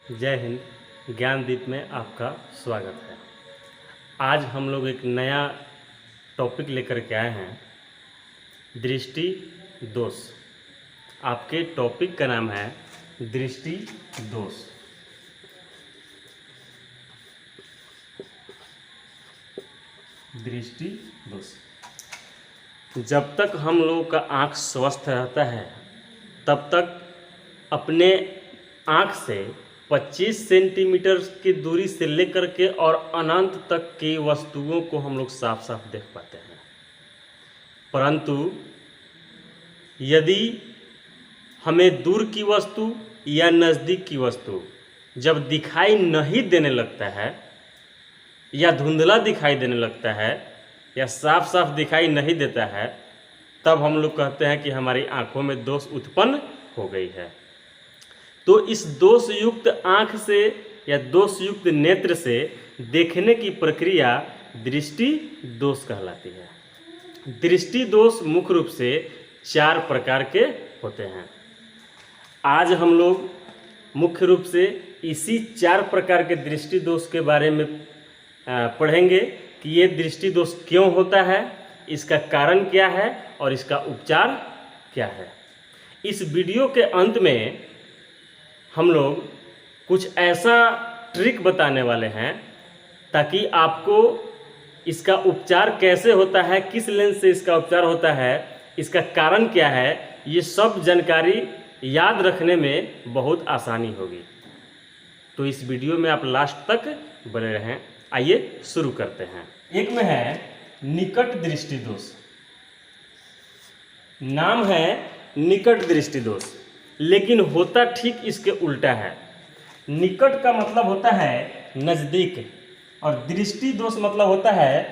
जय हिंद। ज्ञानदीप में आपका स्वागत है। आज हम लोग एक नया टॉपिक लेकर के आए हैं, दृष्टि दोष। आपके टॉपिक का नाम है दृष्टि दोष। दृष्टि दोष। जब तक हम लोगों का आँख स्वस्थ रहता है तब तक अपने आँख से 25 सेंटीमीटर की दूरी से लेकर के और अनंत तक की वस्तुओं को हम लोग साफ साफ देख पाते हैं। परंतु यदि हमें दूर की वस्तु या नज़दीक की वस्तु जब दिखाई नहीं देने लगता है या धुंधला दिखाई देने लगता है या साफ साफ दिखाई नहीं देता है, तब हम लोग कहते हैं कि हमारी आँखों में दोष उत्पन्न हो गई है। तो इस दोषयुक्त आँख से या दोषयुक्त नेत्र से देखने की प्रक्रिया दृष्टि दोष कहलाती है। दृष्टि दोष मुख्य रूप से 4 प्रकार के होते हैं। आज हम लोग मुख्य रूप से इसी 4 प्रकार के दृष्टि दोष के बारे में पढ़ेंगे कि ये दृष्टि दोष क्यों होता है, इसका कारण क्या है और इसका उपचार क्या है। इस वीडियो के अंत में हम लोग कुछ ऐसा ट्रिक बताने वाले हैं ताकि आपको इसका उपचार कैसे होता है, किस लेंस से इसका उपचार होता है, इसका कारण क्या है, ये सब जानकारी याद रखने में बहुत आसानी होगी। तो इस वीडियो में आप लास्ट तक बने रहें। आइए शुरू करते हैं। एक में है निकट दृष्टि दोष। नाम है निकट दृष्टि दोष, लेकिन होता ठीक इसके उल्टा है। निकट का मतलब होता है नज़दीक और दृष्टि दोष मतलब होता है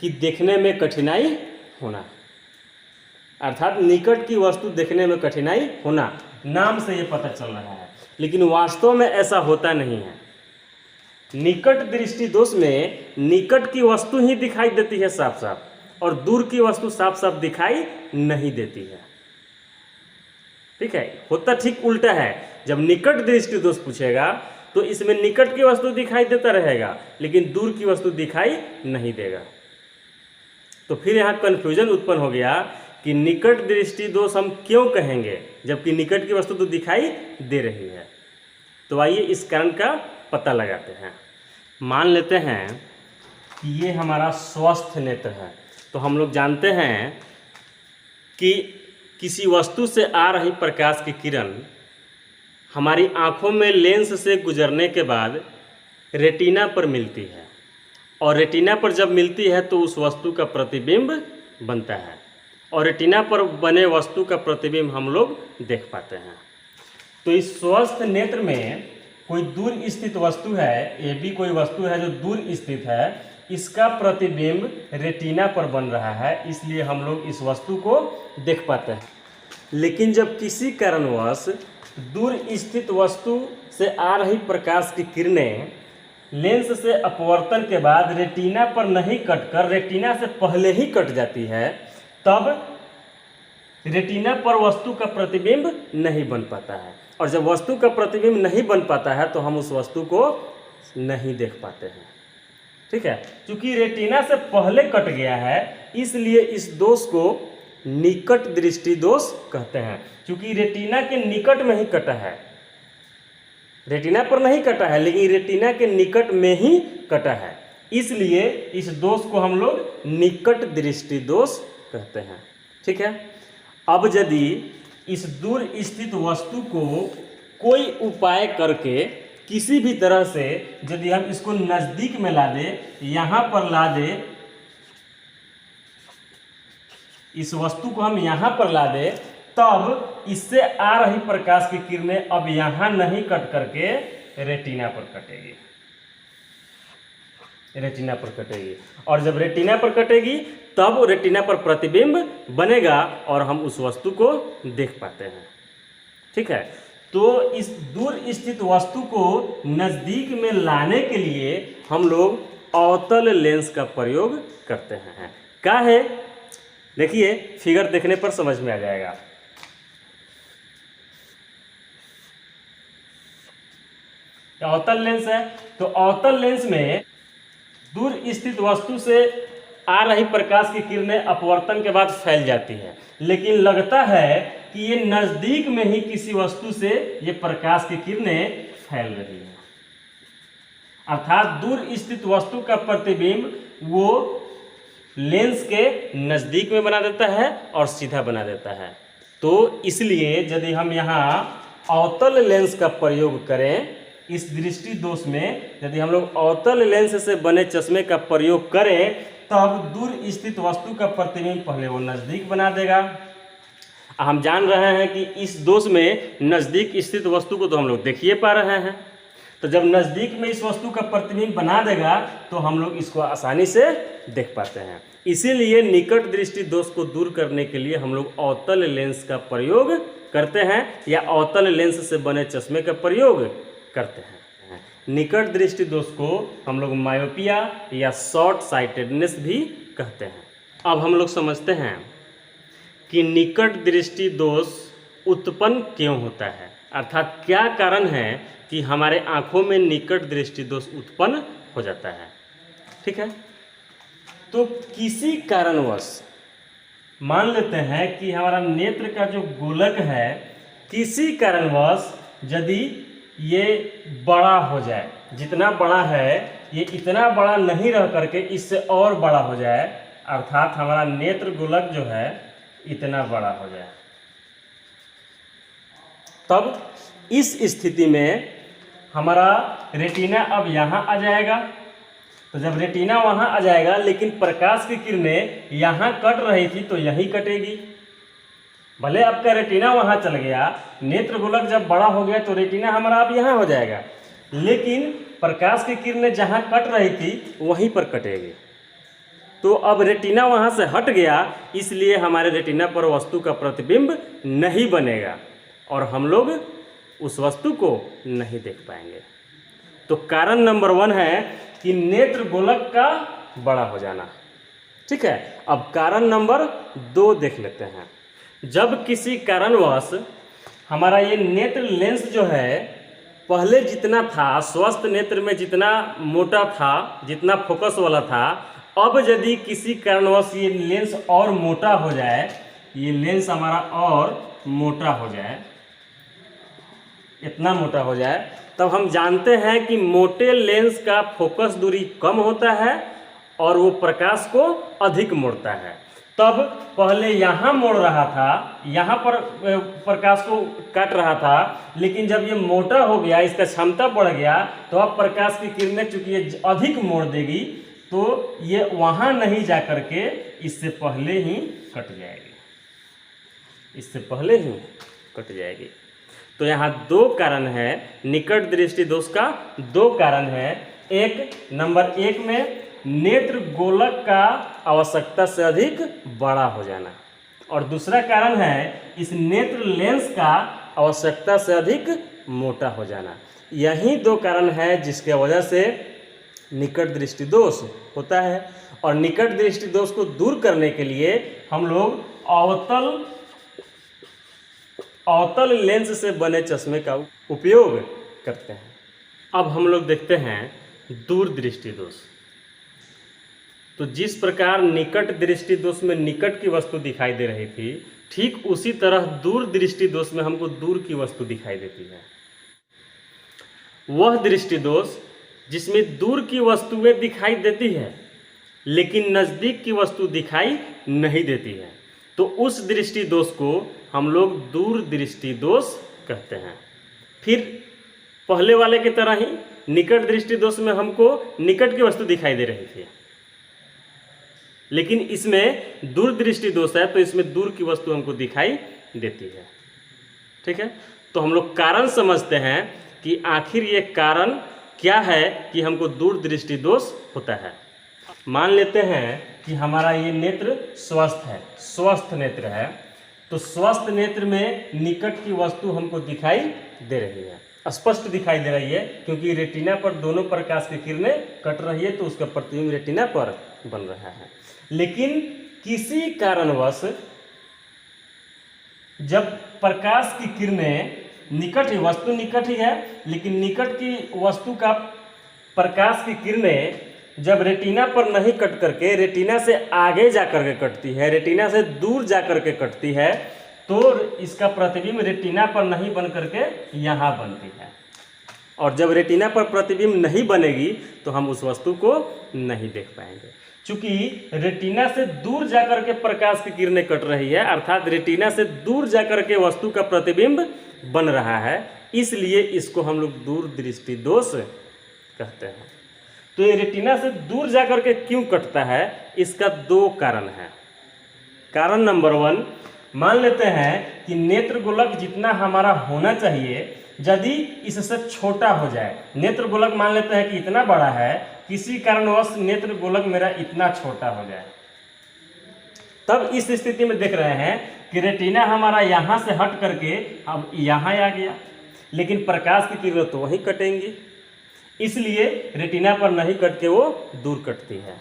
कि देखने में कठिनाई होना, अर्थात निकट की वस्तु देखने में कठिनाई होना। नाम से ये पता चल रहा है, लेकिन वास्तव में ऐसा होता नहीं है। निकट दृष्टि दोष में निकट की वस्तु ही दिखाई देती है साफ साफ और दूर की वस्तु साफ साफ दिखाई नहीं देती है। ठीक है, होता ठीक उल्टा है। जब निकट दृष्टि दोष पूछेगा तो इसमें निकट की वस्तु दिखाई देता रहेगा लेकिन दूर की वस्तु दिखाई नहीं देगा। तो फिर यहाँ कन्फ्यूजन उत्पन्न हो गया कि निकट दृष्टि दोष हम क्यों कहेंगे जबकि निकट की वस्तु तो दिखाई दे रही है। तो आइए इस कारण का पता लगाते हैं। मान लेते हैं कि ये हमारा स्वस्थ नेत्र है। तो हम लोग जानते हैं कि किसी वस्तु से आ रही प्रकाश की किरण हमारी आँखों में लेंस से गुजरने के बाद रेटिना पर मिलती है और रेटिना पर जब मिलती है तो उस वस्तु का प्रतिबिंब बनता है और रेटिना पर बने वस्तु का प्रतिबिंब हम लोग देख पाते हैं। तो इस स्वस्थ नेत्र में कोई दूर स्थित वस्तु है, ये भी कोई वस्तु है जो दूर स्थित है, इसका प्रतिबिंब रेटिना पर बन रहा है, इसलिए हम लोग इस वस्तु को देख पाते हैं। लेकिन जब किसी कारणवश दूर स्थित वस्तु से आ रही प्रकाश की किरणें लेंस से अपवर्तन के बाद रेटिना पर नहीं कटकर रेटिना से पहले ही कट जाती है, तब रेटिना पर वस्तु का प्रतिबिंब नहीं बन पाता है। और जब वस्तु का प्रतिबिंब नहीं बन पाता है तो हम उस वस्तु को नहीं देख पाते हैं। ठीक है, क्योंकि रेटिना से पहले कट गया है इसलिए इस दोष को निकट दृष्टि दोष कहते हैं। क्योंकि रेटिना के निकट में ही कटा है, रेटिना पर नहीं कटा है लेकिन रेटिना के निकट में ही कटा है, इसलिए इस दोष को हम लोग निकट दृष्टि दोष कहते हैं। ठीक है, अब यदि इस दूर स्थित वस्तु को कोई उपाय करके किसी भी तरह से यदि हम इसको नज़दीक में ला दें, यहाँ पर ला दें, इस वस्तु को हम यहाँ पर ला दें, तब इससे आ रही प्रकाश की किरणें अब यहाँ नहीं कट करके रेटिना पर कटेगी, रेटिना पर कटेगी। और जब रेटिना पर कटेगी तब रेटिना पर प्रतिबिंब बनेगा और हम उस वस्तु को देख पाते हैं। ठीक है, तो इस दूर स्थित वस्तु को नज़दीक में लाने के लिए हम लोग अवतल लेंस का प्रयोग करते हैं। क्या है, देखिए फिगर देखने पर समझ में आ जाएगा। अवतल लेंस है। तो अवतल लेंस में दूर स्थित वस्तु से आ रही प्रकाश की किरणें अपवर्तन के बाद फैल जाती है, लेकिन लगता है कि ये नजदीक में ही किसी वस्तु से ये प्रकाश की किरणें फैल रही है। अर्थात दूर स्थित वस्तु का प्रतिबिंब वो लेंस के नजदीक में बना देता है और सीधा बना देता है। तो इसलिए यदि हम यहाँ अवतल लेंस का प्रयोग करें, इस दृष्टि दोष में यदि हम लोग अवतल लेंस से बने चश्मे का प्रयोग करें, तब दूर स्थित वस्तु का प्रतिबिंब पहले वो नजदीक बना देगा। हम जान रहे हैं कि इस दोष में नजदीक स्थित वस्तु को तो हम लोग देख ही पा रहे हैं। तो जब नजदीक में इस वस्तु का प्रतिबिंब बना देगा तो हम लोग इसको आसानी से देख पाते हैं। इसीलिए निकट दृष्टि दोष को दूर करने के लिए हम लोग अवतल लेंस का प्रयोग करते हैं या अवतल लेंस से बने चश्मे का प्रयोग करते हैं। निकट दृष्टि दोष को हम लोग मायोपिया या शॉर्ट साइटेडनेस भी कहते हैं। अब हम लोग समझते हैं कि निकट दृष्टि दोष उत्पन्न क्यों होता है, अर्थात क्या कारण है कि हमारे आँखों में निकट दृष्टि दोष उत्पन्न हो जाता है। ठीक है, तो किसी कारणवश मान लेते हैं कि हमारा नेत्र का जो गोलक है किसी कारणवश यदि ये बड़ा हो जाए, जितना बड़ा है ये इतना बड़ा नहीं रह करके इससे और बड़ा हो जाए, अर्थात हमारा नेत्र गोलक जो है इतना बड़ा हो जाए, तब इस स्थिति में हमारा रेटिना अब यहाँ आ जाएगा। तो जब रेटिना वहाँ आ जाएगा लेकिन प्रकाश की किरणें यहाँ कट रही थी तो यहीं कटेगी। भले आपका रेटिना वहाँ चल गया, नेत्र गोलक जब बड़ा हो गया तो रेटिना हमारा अब यहाँ हो जाएगा, लेकिन प्रकाश की किरणें जहाँ कट रही थी वहीं पर कटेगी। तो अब रेटिना वहाँ से हट गया, इसलिए हमारे रेटिना पर वस्तु का प्रतिबिंब नहीं बनेगा और हम लोग उस वस्तु को नहीं देख पाएंगे। तो कारण नंबर 1 है कि नेत्र गोलक का बड़ा हो जाना। ठीक है, अब कारण नंबर 2 देख लेते हैं। जब किसी कारणवश हमारा ये नेत्र लेंस जो है पहले जितना था, स्वस्थ नेत्र में जितना मोटा था, जितना फोकस वाला था, अब यदि किसी कारणवश ये लेंस और मोटा हो जाए, ये लेंस हमारा और मोटा हो जाए, इतना मोटा हो जाए, तब हम जानते हैं कि मोटे लेंस का फोकस दूरी कम होता है और वो प्रकाश को अधिक मोड़ता है। तब पहले यहाँ मोड़ रहा था, यहाँ पर प्रकाश को काट रहा था, लेकिन जब ये मोटा हो गया, इसका क्षमता बढ़ गया, तो अब प्रकाश की किरणें चूंकि ये अधिक मोड़ देगी तो ये वहाँ नहीं जा करके इससे पहले ही कट जाएगी, इससे पहले ही कट जाएगी। तो यहाँ 2 कारण है निकट दृष्टि दोष का, 2 कारण है। एक नंबर 1 में नेत्र गोलक का आवश्यकता से अधिक बड़ा हो जाना, और दूसरा कारण है इस नेत्र लेंस का आवश्यकता से अधिक मोटा हो जाना। यही 2 कारण है जिसके वजह से निकट दृष्टि दोष होता है। और निकट दृष्टि दोष को दूर करने के लिए हम लोग अवतल लेंस से बने चश्मे का उपयोग करते हैं। अब हम लोग देखते हैं दूर दृष्टि दोष। तो जिस प्रकार निकट दृष्टि दोष में निकट की वस्तु दिखाई दे रही थी, ठीक उसी तरह दूर दृष्टि दोष में हमको दूर की वस्तु दिखाई देती है। वह दृष्टि दोष जिसमें दूर की वस्तुएं दिखाई देती है लेकिन नज़दीक की वस्तु दिखाई नहीं देती है, तो उस दृष्टि दोष को हम लोग दूर दृष्टि दोष कहते हैं। फिर पहले वाले की तरह ही निकट दृष्टि दोष में हमको निकट की वस्तु दिखाई दे रही थी, लेकिन इसमें दूर दृष्टि दोष है तो इसमें दूर की वस्तु हमको दिखाई देती है। ठीक है, तो हम लोग कारण समझते हैं कि आखिर ये कारण क्या है कि हमको दूर दृष्टि दोष होता है। मान लेते हैं कि हमारा ये नेत्र स्वस्थ है, स्वस्थ नेत्र है, तो स्वस्थ नेत्र में निकट की वस्तु हमको दिखाई दे रही है, स्पष्ट दिखाई दे रही है, क्योंकि रेटिना पर दोनों प्रकाश की किरणें कट रही है तो उसका प्रतिबिंब रेटिना पर बन रहा है। लेकिन किसी कारणवश जब प्रकाश की किरणें निकट ही, वस्तु निकट ही है, लेकिन निकट की वस्तु का प्रकाश की किरणें जब रेटिना पर नहीं कट करके रेटिना से आगे जा करके कटती है, रेटिना से दूर जा करके कटती है, तो इसका प्रतिबिंब रेटिना पर नहीं बन करके यहाँ बनती है। और जब रेटिना पर प्रतिबिंब नहीं बनेगी तो हम उस वस्तु को नहीं देख पाएंगे। चूंकि रेटिना से दूर जाकर के प्रकाश की किरणें कट रही है, अर्थात रेटिना से दूर जाकर के वस्तु का प्रतिबिंब बन रहा है, इसलिए इसको हम लोग दूर दृष्टि दोष कहते हैं। तो ये रेटिना से दूर जाकर के क्यों कटता है, इसका दो कारण है। कारण नंबर 1, मान लेते हैं कि नेत्र गोलक जितना हमारा होना चाहिए यदि इससे छोटा हो जाए, नेत्र गोलक मान लेते हैं कि इतना बड़ा है, किसी कारणवश नेत्र गोलक मेरा इतना छोटा हो जाए, तब इस स्थिति में देख रहे हैं कि रेटिना हमारा यहाँ से हट करके अब यहाँ आ गया, लेकिन प्रकाश की किरण तो वहीं कटेंगी, इसलिए रेटिना पर नहीं कट के वो दूर कटती है।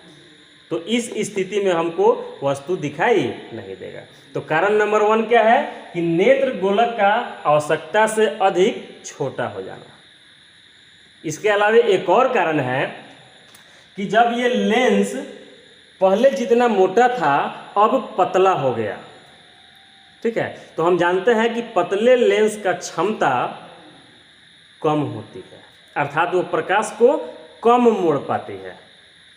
तो इस स्थिति में हमको वस्तु दिखाई नहीं देगा। तो कारण नंबर 1 क्या है कि नेत्र गोलक का आवश्यकता से अधिक छोटा हो जाना। इसके अलावा एक और कारण है कि जब ये लेंस पहले जितना मोटा था अब पतला हो गया, ठीक है, तो हम जानते हैं कि पतले लेंस का क्षमता कम होती है, अर्थात वो प्रकाश को कम मोड़ पाती है,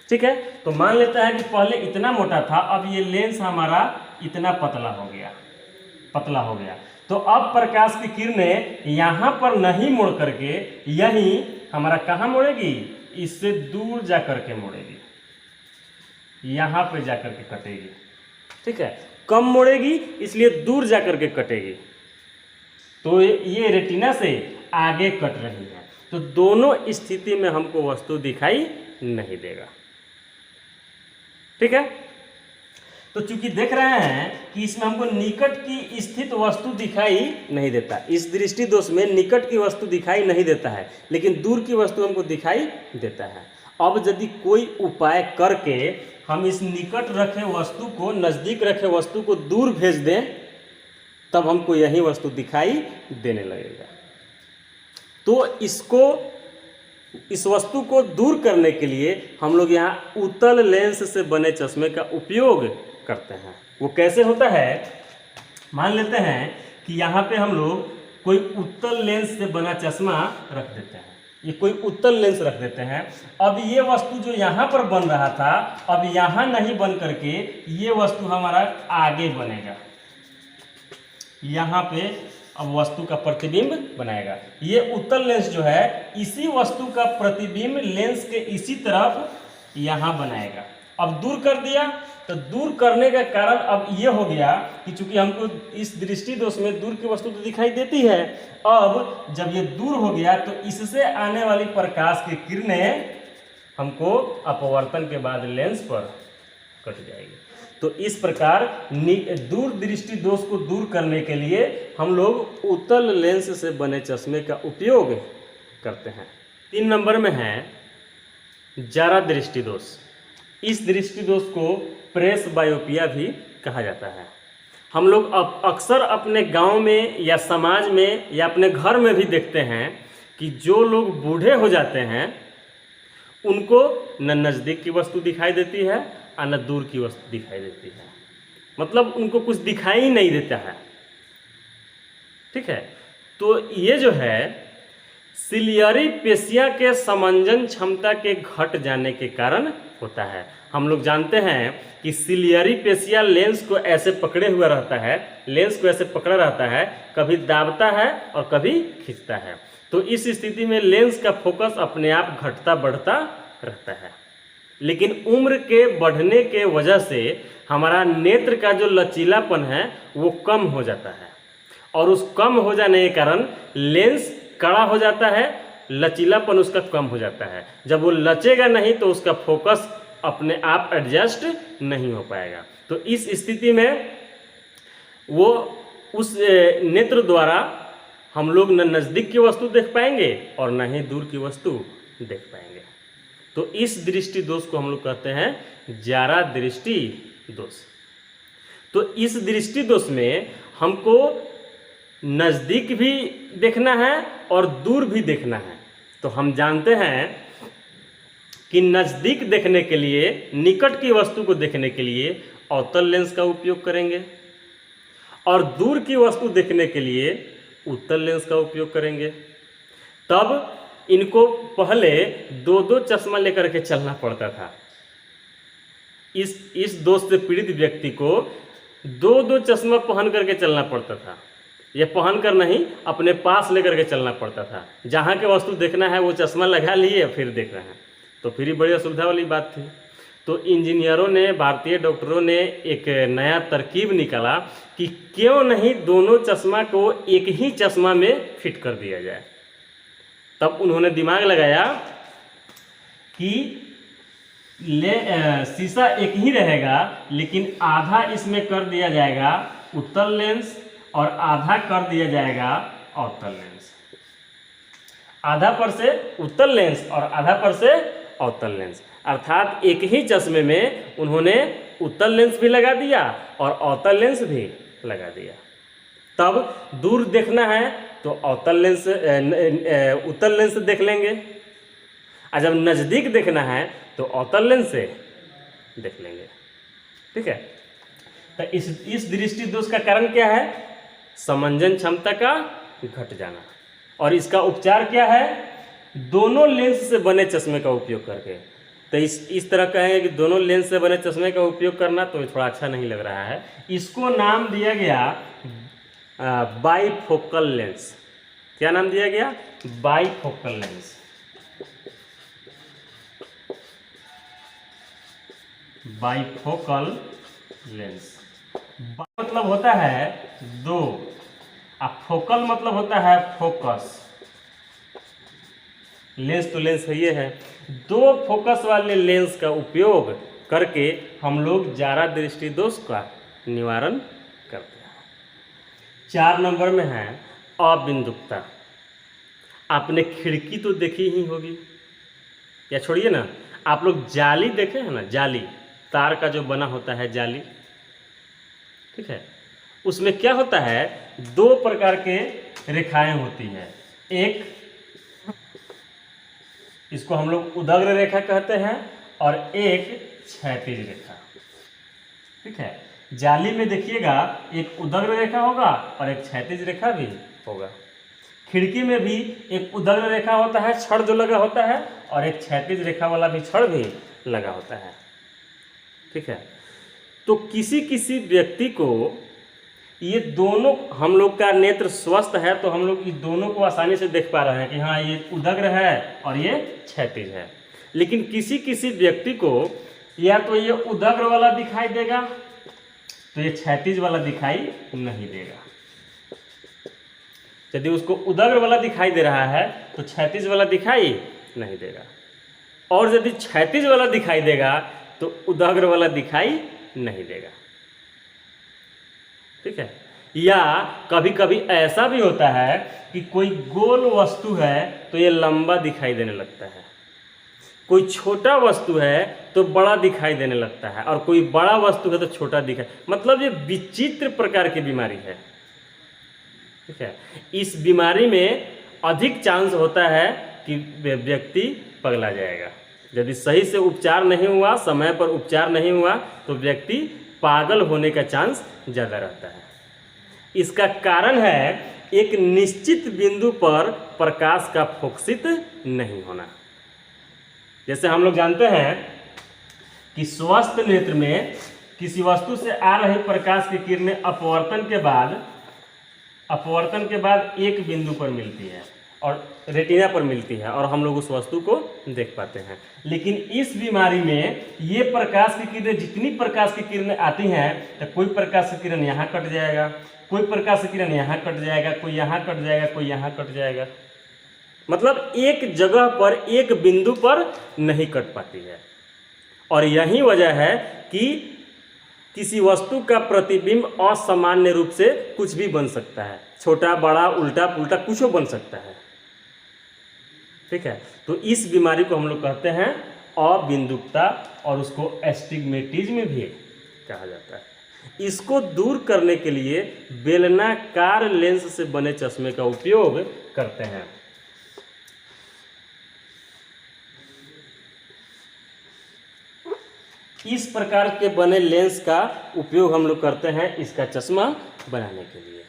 ठीक है। तो मान लेता है कि पहले इतना मोटा था, अब ये लेंस हमारा इतना पतला हो गया, तो अब प्रकाश की किरणें यहाँ पर नहीं मोड़ करके यहीं हमारा कहाँ मोड़ेगी, इससे दूर जा करके मोड़ेगी, यहाँ पे जा करके कटेगी, ठीक है, कम मोड़ेगी इसलिए दूर जा करके कटेगी। तो ये रेटिना से आगे कट रही है, तो दोनों स्थिति में हमको वस्तु दिखाई नहीं देगा, ठीक है। तो चूंकि देख रहे हैं कि इसमें हमको निकट की स्थित वस्तु दिखाई नहीं देता, इस दृष्टि दोष में निकट की वस्तु दिखाई नहीं देता है, लेकिन दूर की वस्तु हमको दिखाई देता है। अब यदि कोई उपाय करके हम इस निकट रखे वस्तु को, नज़दीक रखे वस्तु को दूर भेज दें, तब हमको यही वस्तु दिखाई देने लगेगा। तो इस वस्तु को दूर करने के लिए हम लोग यहाँ उत्तल लेंस से बने चश्मे का उपयोग करते हैं। वो कैसे होता है, मान लेते हैं कि यहाँ पे हम लोग कोई उत्तल लेंस से बना चश्मा रख देते हैं, ये कोई उत्तल लेंस रख देते हैं। अब ये वस्तु जो यहाँ पर बन रहा था, अब यहाँ नहीं बन करके ये वस्तु हमारा आगे बनेगा, यहाँ पे अब वस्तु का प्रतिबिंब बनाएगा। ये उत्तल लेंस जो है इसी वस्तु का प्रतिबिंब लेंस के इसी तरफ यहाँ बनाएगा। अब दूर कर दिया, तो दूर करने का कारण अब ये हो गया कि चूंकि हमको इस दृष्टि दोष में दूर की वस्तु तो दिखाई देती है, अब जब ये दूर हो गया तो इससे आने वाली प्रकाश की किरणें हमको अपवर्तन के बाद लेंस पर कट जाएगी। तो इस प्रकार दूर दृष्टि दोष को दूर करने के लिए हम लोग उत्तल लेंस से बने चश्मे का उपयोग करते हैं। 3 नंबर में है जारा दृष्टि दोष। इस दृष्टि दोष को प्रेस बायोपिया भी कहा जाता है। हम लोग अक्सर अपने गांव में या समाज में या अपने घर में भी देखते हैं कि जो लोग बूढ़े हो जाते हैं उनको न नज़दीक की वस्तु दिखाई देती है और न दूर की वस्तु दिखाई देती है, मतलब उनको कुछ दिखाई नहीं देता है, ठीक है। तो ये जो है सिलियरी पेशिया के समंजन क्षमता के घट जाने के कारण होता है। हम लोग जानते हैं कि सिलियरी पेशिया लेंस को ऐसे पकड़े हुआ रहता है, लेंस को ऐसे पकड़ा रहता है, कभी दाबता है और कभी खींचता है। तो इस स्थिति में लेंस का फोकस अपने आप घटता बढ़ता रहता है, लेकिन उम्र के बढ़ने के वजह से हमारा नेत्र का जो लचीलापन है वो कम हो जाता है, और उस कम हो जाने के कारण लेंस कड़ा हो जाता है, लचीलापन उसका कम हो जाता है। जब वो लचेगा नहीं तो उसका फोकस अपने आप एडजस्ट नहीं हो पाएगा। तो इस स्थिति में वो उस नेत्र द्वारा हम लोग न नज़दीक की वस्तु देख पाएंगे और न ही दूर की वस्तु देख पाएंगे। तो इस दृष्टि दोष को हम लोग कहते हैं जारा दृष्टि दोष। तो इस दृष्टि दोष में हमको नज़दीक भी देखना है और दूर भी देखना है। तो हम जानते हैं कि नज़दीक देखने के लिए, निकट की वस्तु को देखने के लिए अवतल लेंस का उपयोग करेंगे और दूर की वस्तु देखने के लिए उत्तल लेंस का उपयोग करेंगे। तब इनको पहले दो दो चश्मा लेकर के चलना पड़ता था। इस दोष से पीड़ित व्यक्ति को दो दो चश्मा पहन करके चलना पड़ता था। यह पहन कर नहीं, अपने पास लेकर के चलना पड़ता था। जहाँ के वस्तु देखना है वो चश्मा लगा लिए फिर देख रहे हैं, तो फिर बड़ी असुविधा वाली बात थी। तो इंजीनियरों ने, भारतीय डॉक्टरों ने एक नया तरकीब निकाला कि क्यों नहीं दोनों चश्मा को एक ही चश्मा में फिट कर दिया जाए। तब उन्होंने दिमाग लगाया कि शीशा एक ही रहेगा, लेकिन आधा इसमें कर दिया जाएगा उत्तल लेंस और आधा कर दिया जाएगा अवतल लेंस। आधा पर से उत्तल लेंस और आधा पर से अवतल लेंस, अर्थात एक ही चश्मे में उन्होंने उत्तल लेंस भी लगा दिया और अवतल लेंस भी लगा दिया। तब दूर देखना है तो उत्तल लेंस से देख लेंगे, और जब नज़दीक देखना है तो अवतल लेंस से देख लेंगे। ठीक है, तो इस दृष्टि दोष का कारण क्या है? समंजन क्षमता का घट जाना। और इसका उपचार क्या है? दोनों लेंस से बने चश्मे का उपयोग करके। तो इस तरह कहेंगे कि दोनों लेंस से बने चश्मे का उपयोग करना, तो थोड़ा अच्छा नहीं लग रहा है। इसको नाम दिया गया बाईफोकल लेंस। क्या नाम दिया गया? Bifocal lens. बाईफोकल लेंस मतलब होता है दो, और फोकल मतलब होता है फोकस। लेंस तो लेंस है, ये है। दो फोकस वाले लेंस का उपयोग करके हम लोग जारा दृष्टि दोष का निवारण करते हैं। 4 नंबर में है अबिंदुकता। आपने खिड़की तो देखी ही होगी, या छोड़िए ना, आप लोग जाली देखे हैं ना, जाली तार का जो बना होता है जाली, ठीक है, उसमें क्या होता है? 2 प्रकार के रेखाएं होती है। एक, इसको हम लोग उदग्र रेखा कहते हैं, और एक क्षैतिज रेखा। ठीक है, जाली में देखिएगा एक उदग्र रेखा होगा और एक क्षैतिज रेखा भी होगा। खिड़की में भी एक उदग्र रेखा होता है, छड़ जो लगा होता है, और एक क्षैतिज रेखा वाला भी छड़ भी लगा होता है। ठीक है, तो किसी किसी व्यक्ति को ये दोनों, हम लोग का नेत्र स्वस्थ है तो हम लोग ये दोनों को आसानी से देख पा रहे हैं कि हाँ ये उदग्र है और ये क्षैतिज है। लेकिन किसी किसी व्यक्ति को या तो ये उदग्र वाला दिखाई देगा तो ये क्षैतिज वाला दिखाई नहीं देगा। यदि उसको उदग्र वाला दिखाई दे रहा है तो क्षैतिज वाला दिखाई नहीं देगा, और यदि क्षैतिज वाला दिखाई देगा तो उदग्र वाला दिखाई नहीं देगा। ठीक है, या कभी कभी ऐसा भी होता है कि कोई गोल वस्तु है तो ये लंबा दिखाई देने लगता है, कोई छोटा वस्तु है तो बड़ा दिखाई देने लगता है, और कोई बड़ा वस्तु है तो छोटा दिखाई, मतलब ये विचित्र प्रकार की बीमारी है। ठीक है, इस बीमारी में अधिक चांस होता है कि व्यक्ति पगला जाएगा। यदि सही से उपचार नहीं हुआ, समय पर उपचार नहीं हुआ, तो व्यक्ति पागल होने का चांस ज़्यादा रहता है। इसका कारण है एक निश्चित बिंदु पर प्रकाश का फोकसित नहीं होना। जैसे हम लोग जानते हैं कि स्वस्थ नेत्र में किसी वस्तु से आ रही प्रकाश की किरणें अपवर्तन के बाद एक बिंदु पर मिलती है और रेटिना पर मिलती है, और हम लोग उस वस्तु को देख पाते हैं। लेकिन इस बीमारी में ये प्रकाश की किरणें, जितनी प्रकाश की किरणें आती हैं, तो कोई प्रकाश की किरण यहाँ कट जाएगा, कोई प्रकाश की किरण यहाँ कट जाएगा, कोई यहाँ कट जाएगा, कोई यहाँ कट जाएगा। मतलब एक जगह पर, एक बिंदु पर नहीं कट पाती है। और यही वजह है कि किसी वस्तु का प्रतिबिंब असामान्य रूप से कुछ भी बन सकता है, छोटा बड़ा उल्टा पुल्टा कुछ बन सकता है। ठीक है, तो इस बीमारी को हम लोग कहते हैं अबिंदुकता, और उसको एस्टिग्मेटिज्म भी कहा जाता है। इसको दूर करने के लिए बेलनाकार लेंस से बने चश्मे का उपयोग करते हैं। इस प्रकार के बने लेंस का उपयोग हम लोग करते हैं इसका चश्मा बनाने के लिए।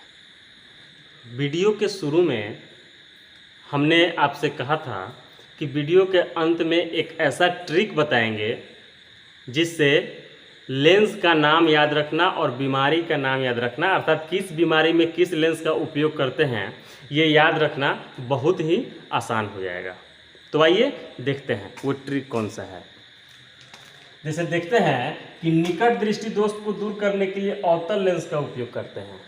वीडियो के शुरू में हमने आपसे कहा था कि वीडियो के अंत में एक ऐसा ट्रिक बताएंगे जिससे लेंस का नाम याद रखना और बीमारी का नाम याद रखना, अर्थात किस बीमारी में किस लेंस का उपयोग करते हैं ये याद रखना बहुत ही आसान हो जाएगा। तो आइए देखते हैं वो ट्रिक कौन सा है। जैसे देखते हैं कि निकट दृष्टि दोष को दूर करने के लिए अवतल लेंस का उपयोग करते हैं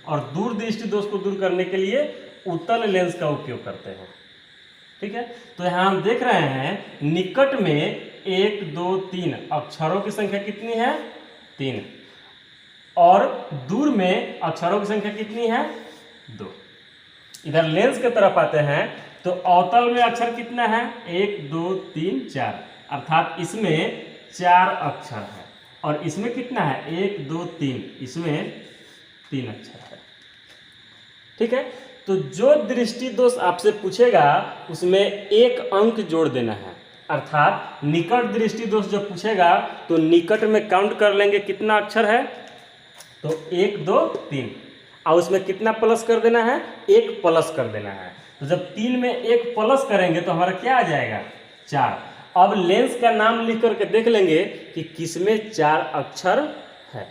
और दूर दृष्टि दोष को दूर करने के लिए उत्तल लेंस का उपयोग करते हैं। ठीक है, तो यहाँ हम देख रहे हैं निकट में 1 2 3 अक्षरों की संख्या कितनी है 3 और दूर में अक्षरों की संख्या कितनी है 2। इधर लेंस की तरफ आते हैं तो अवतल में अक्षर कितना है 1 2 3 4, अर्थात इसमें 4 अक्षर है और इसमें कितना है 1 2 3, इसमें 3 अक्षर है। ठीक है, तो जो दृष्टि दोष आपसे पूछेगा उसमें 1 अंक जोड़ देना है, अर्थात निकट दृष्टि दोष जब पूछेगा तो निकट में काउंट कर लेंगे कितना अक्षर है, तो 1 2 3 और उसमें कितना प्लस कर देना है 1 प्लस कर देना है। तो जब 3 में 1 प्लस करेंगे तो हमारा क्या आ जाएगा 4। अब लेंस का नाम लिख करके देख लेंगे कि किसमें 4 अक्षर है।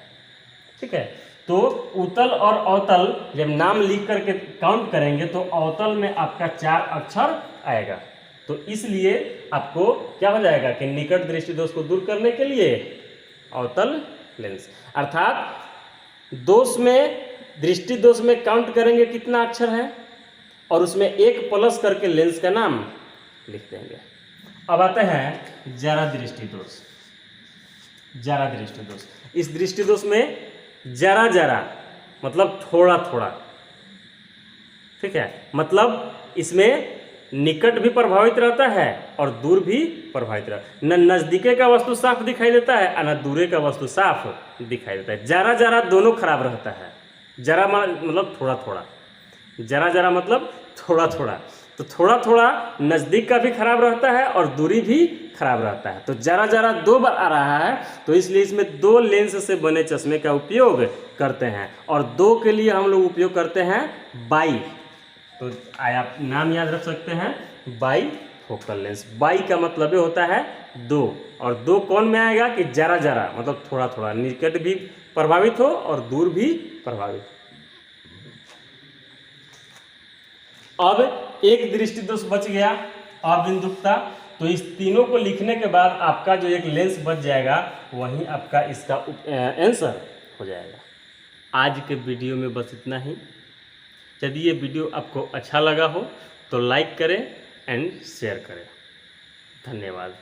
ठीक है, तो उत्तल और अवतल जब नाम लिख करके काउंट करेंगे तो अवतल में आपका 4 अक्षर आएगा। तो इसलिए आपको क्या हो जाएगा कि निकट दृष्टि दोष को दूर करने के लिए अवतल लेंस, अर्थात दोष में दृष्टि दोष में काउंट करेंगे कितना अक्षर है और उसमें 1 प्लस करके लेंस का नाम लिख देंगे। अब आते हैं जरा दृष्टि दोष। जरा दृष्टि दोष, इस दृष्टि दोष में जरा जरा मतलब थोड़ा थोड़ा। ठीक है, मतलब इसमें निकट भी प्रभावित रहता है और दूर भी प्रभावित रहता है। न नज़दीके का वस्तु साफ दिखाई देता है और न दूरे का वस्तु साफ दिखाई देता है। जरा जरा दोनों खराब रहता है। जरा मतलब थोड़ा थोड़ा, जरा जरा मतलब थोड़ा थोड़ा, तो थोड़ा थोड़ा नज़दीक का भी खराब रहता है और दूरी भी खराब रहता है। तो जरा जरा 2 बार आ रहा है तो इसलिए इसमें 2 लेंस से बने चश्मे का उपयोग करते हैं और 2 के लिए हम लोग उपयोग करते हैं बाई। तो आप नाम याद रख सकते हैं बाई फोकल लेंस। बाई का मतलब ये होता है 2 और 2 कौन में आएगा कि जरा जरा मतलब थोड़ा थोड़ा, निकट भी प्रभावित हो और दूर भी प्रभावित। अब एक दृष्टि दोष बच गया अबिंदुकता। तो इस तीनों को लिखने के बाद आपका जो एक लेंस बच जाएगा वही आपका इसका आंसर हो जाएगा। आज के वीडियो में बस इतना ही। यदि ये वीडियो आपको अच्छा लगा हो तो लाइक करें एंड शेयर करें। धन्यवाद।